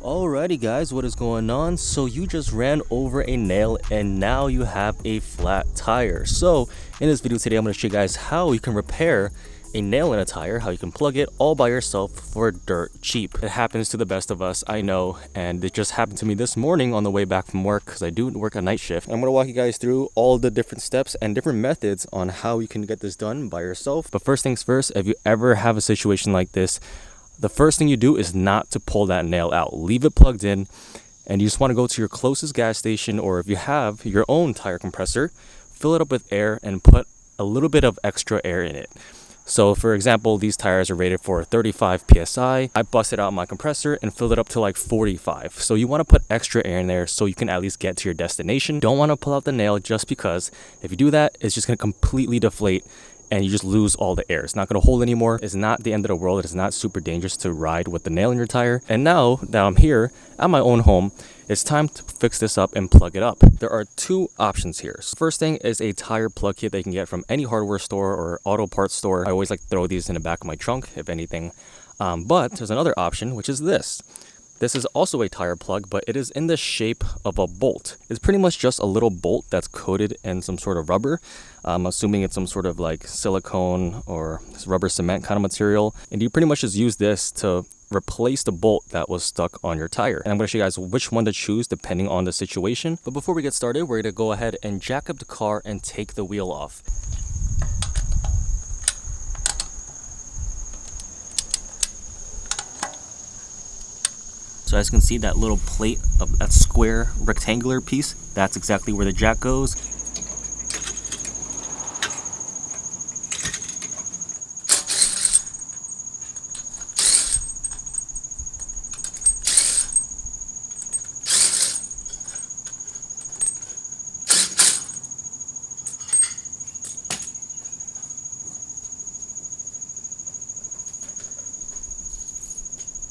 Alrighty guys, what is going on? So you just ran over a nail and now you have a flat tire. So in this video today I'm going to show you guys how you can repair a nail in a tire, how you can plug it all by yourself for dirt cheap. It happens to the best of us, I know, and it just happened to me this morning on the way back from work because I do work a night shift. I'm going to walk you guys through all the different steps and different methods on how you can get this done by yourself. But first things first, if you ever have a situation like this, the first thing you do is not to pull that nail out. Leave it plugged in, and you just want to go to your closest gas station, or if you have your own tire compressor, fill it up with air and put a little bit of extra air in it. So for example, these tires are rated for 35 psi. I busted out my compressor and filled it up to like 45. So you want to put extra air in there so you can at least get to your destination. Don't want to pull out the nail just because if you do that, it's just going to completely deflate and you just lose all the air. It's not going to hold anymore. It's not the end of the world. It's not super dangerous to ride with the nail in your tire. And now that I'm here at my own home, it's time to fix this up and plug it up. There are two options here. So first thing is a tire plug kit that you can get from any hardware store or auto parts store. I always like to throw these in the back of my trunk, if anything. But there's another option, which is this. This is also a tire plug, but it is in the shape of a bolt. It's pretty much just a little bolt that's coated in some sort of rubber. I'm assuming it's some sort of like silicone or rubber cement kind of material. And you pretty much just use this to replace the bolt that was stuck on your tire. And I'm going to show you guys which one to choose depending on the situation. But before we get started, we're going to go ahead and jack up the car and take the wheel off. So as you can see, that little plate of that square rectangular piece, that's exactly where the jack goes.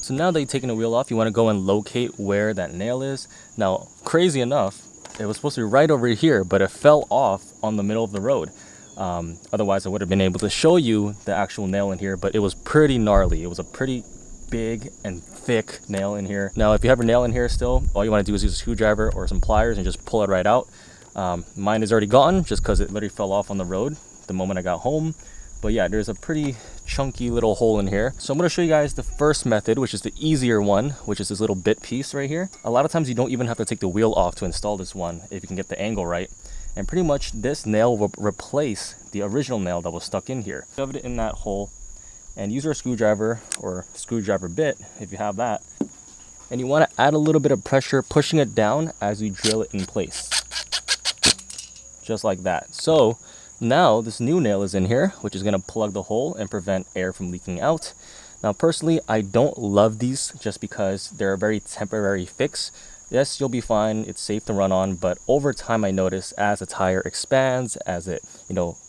So now that you've taken the wheel off, you want to go and locate where that nail is. Now, crazy enough, it was supposed to be right over here, but it fell off on the middle of the road. Otherwise, I would have been able to show you the actual nail in here, but it was pretty gnarly. It was a pretty big and thick nail in here. Now, if you have a nail in here still, all you want to do is use a screwdriver or some pliers and just pull it right out. Mine is already gone just because it literally fell off on the road the moment I got home. But yeah, there's a pretty chunky little hole in here. So I'm going to show you guys the first method, which is the easier one, which is this little bit piece right here. A lot of times you don't even have to take the wheel off to install this one if you can get the angle right. And pretty much this nail will replace the original nail that was stuck in here. Shove it in that hole and use your screwdriver or screwdriver bit if you have that. And you want to add a little bit of pressure, pushing it down as you drill it in place. Just like that. So now this new nail is in here, which is going to plug the hole and prevent air from leaking out. Now personally, I don't love these just because they're a very temporary fix. Yes, you'll be fine, it's safe to run on, but over time I notice as the tire expands, as it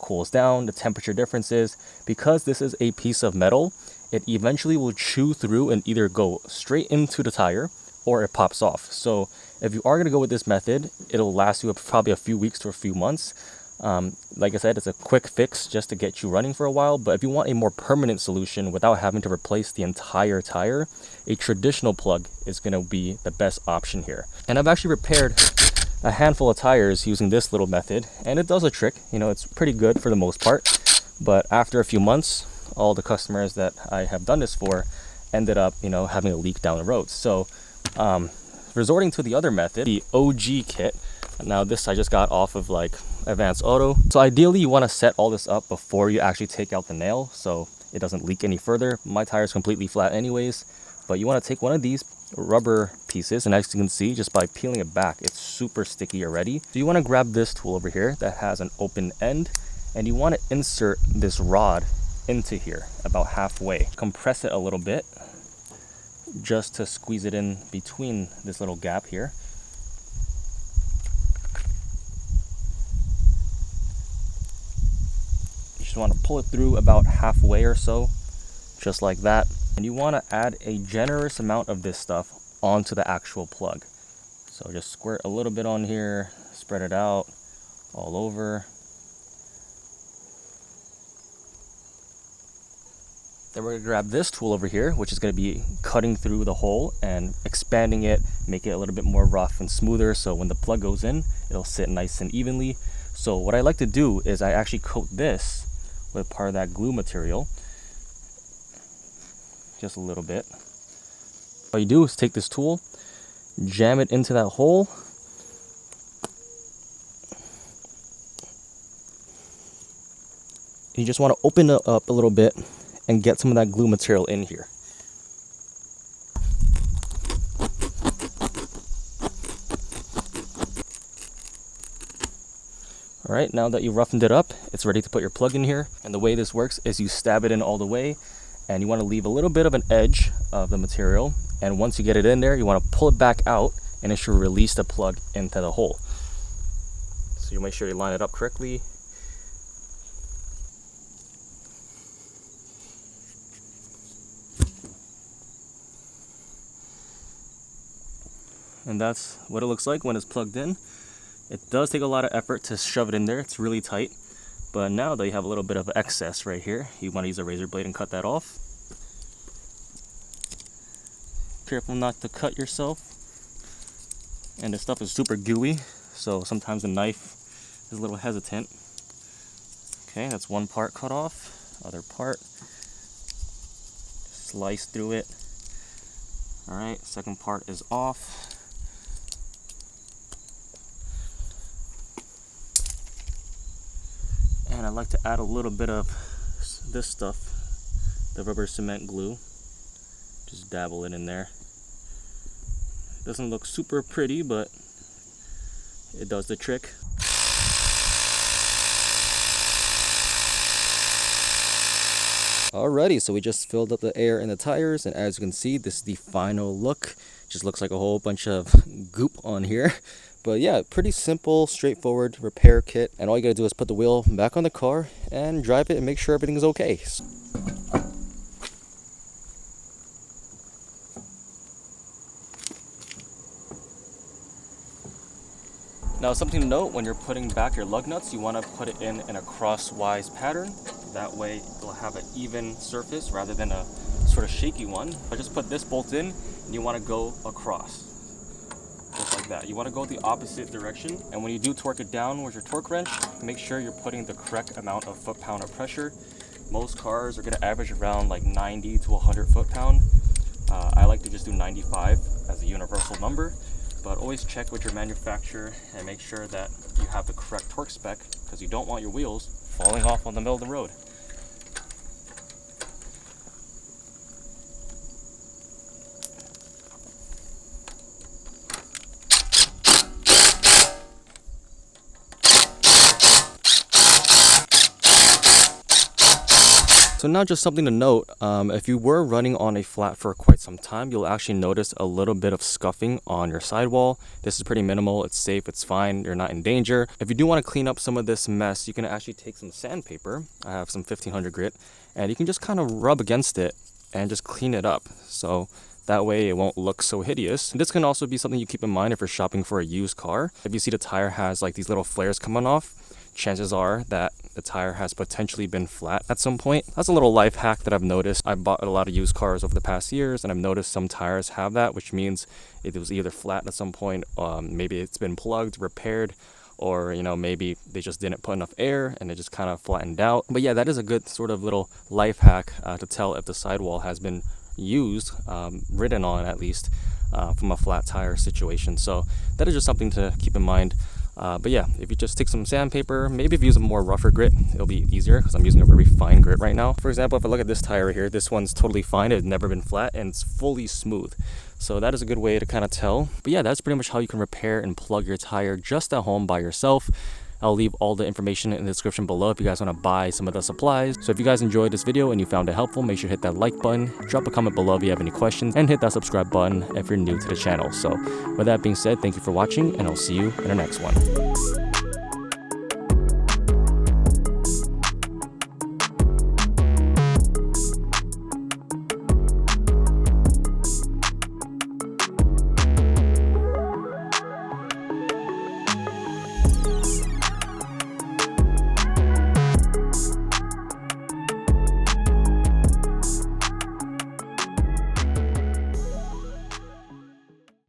cools down, the temperature differences, because this is a piece of metal, it eventually will chew through and either go straight into the tire or it pops off. So if you are going to go with this method, it'll last you probably a few weeks to a few months. Like I said, it's a quick fix just to get you running for a while, but if you want a more permanent solution without having to replace the entire tire, a traditional plug is going to be the best option here. And I've actually repaired a handful of tires using this little method, and it does a trick. It's pretty good for the most part, but after a few months, all the customers that I have done this for ended up, having a leak down the road. So, resorting to the other method, the OG kit. Now this I just got off of like Advanced Auto. So ideally you want to set all this up before you actually take out the nail so it doesn't leak any further. My tire is completely flat anyways, but you want to take one of these rubber pieces, and as you can see, just by peeling it back, it's super sticky already. So you want to grab this tool over here that has an open end, and you want to insert this rod into here about halfway. Compress it a little bit just to squeeze it in between this little gap here. You want to pull it through about halfway or so, just like that. And you want to add a generous amount of this stuff onto the actual plug. So just squirt a little bit on here, spread it out all over. Then we're gonna grab this tool over here, which is gonna be cutting through the hole and expanding it, make it a little bit more rough and smoother, so when the plug goes in, it'll sit nice and evenly. So what I like to do is I actually coat this with part of that glue material, just a little bit. All you do is take this tool, jam it into that hole, you just want to open it up a little bit and get some of that glue material in here. Alright, now that you roughened it up, it's ready to put your plug in here. And the way this works is you stab it in all the way, and you want to leave a little bit of an edge of the material. And once you get it in there, you want to pull it back out, and it should release the plug into the hole. So you make sure you line it up correctly. And that's what it looks like when it's plugged in. It does take a lot of effort to shove it in there. It's really tight. But now that you have a little bit of excess right here, you want to use a razor blade and cut that off. Careful not to cut yourself. And this stuff is super gooey, so sometimes the knife is a little hesitant. Okay, that's one part cut off. Other part, slice through it. Alright, second part is off. And I like to add a little bit of this stuff, the rubber cement glue. Just dabble it in there. Doesn't look super pretty, but it does the trick. Alrighty, so we just filled up the air in the tires, and as you can see, this is the final look. Just looks like a whole bunch of goop on here. But yeah, pretty simple, straightforward repair kit. And all you gotta do is put the wheel back on the car and drive it and make sure everything's okay. Now, something to note, when you're putting back your lug nuts, you want to put it in a crosswise pattern. That way you'll have an even surface rather than a sort of shaky one. But just put this bolt in and you want to go across. Just like that. You want to go the opposite direction, and when you do torque it down with your torque wrench, make sure you're putting the correct amount of foot-pound of pressure. Most cars are going to average around like 90 to 100 foot-pound. I like to just do 95 as a universal number, but always check with your manufacturer and make sure that you have the correct torque spec, because you don't want your wheels falling off on the middle of the road. So now just something to note, if you were running on a flat for quite some time, you'll actually notice a little bit of scuffing on your sidewall. This is pretty minimal, it's safe, it's fine, you're not in danger. If you do want to clean up some of this mess, you can actually take some sandpaper. I have some 1500 grit, and you can just kind of rub against it and just clean it up. So that way it won't look so hideous. This can also be something you keep in mind if you're shopping for a used car. If you see the tire has like these little flares coming off, chances are that the tire has potentially been flat at some point. That's a little life hack that I've noticed. I've bought a lot of used cars over the past years, and I've noticed some tires have that, which means it was either flat at some point, maybe it's been plugged, repaired, or maybe they just didn't put enough air and it just kind of flattened out. But yeah, that is a good sort of little life hack to tell if the sidewall has been used, ridden on at least, from a flat tire situation. So that is just something to keep in mind. But yeah, if you just take some sandpaper, maybe if you use a more rougher grit, it'll be easier, because I'm using a very fine grit right now. For example, if I look at this tire right here, this one's totally fine. It's never been flat and it's fully smooth. So that is a good way to kind of tell. But yeah, that's pretty much how you can repair and plug your tire just at home by yourself. I'll leave all the information in the description below if you guys want to buy some of the supplies. So if you guys enjoyed this video and you found it helpful, make sure to hit that like button, drop a comment below if you have any questions, and hit that subscribe button if you're new to the channel. So with that being said, thank you for watching, and I'll see you in the next one.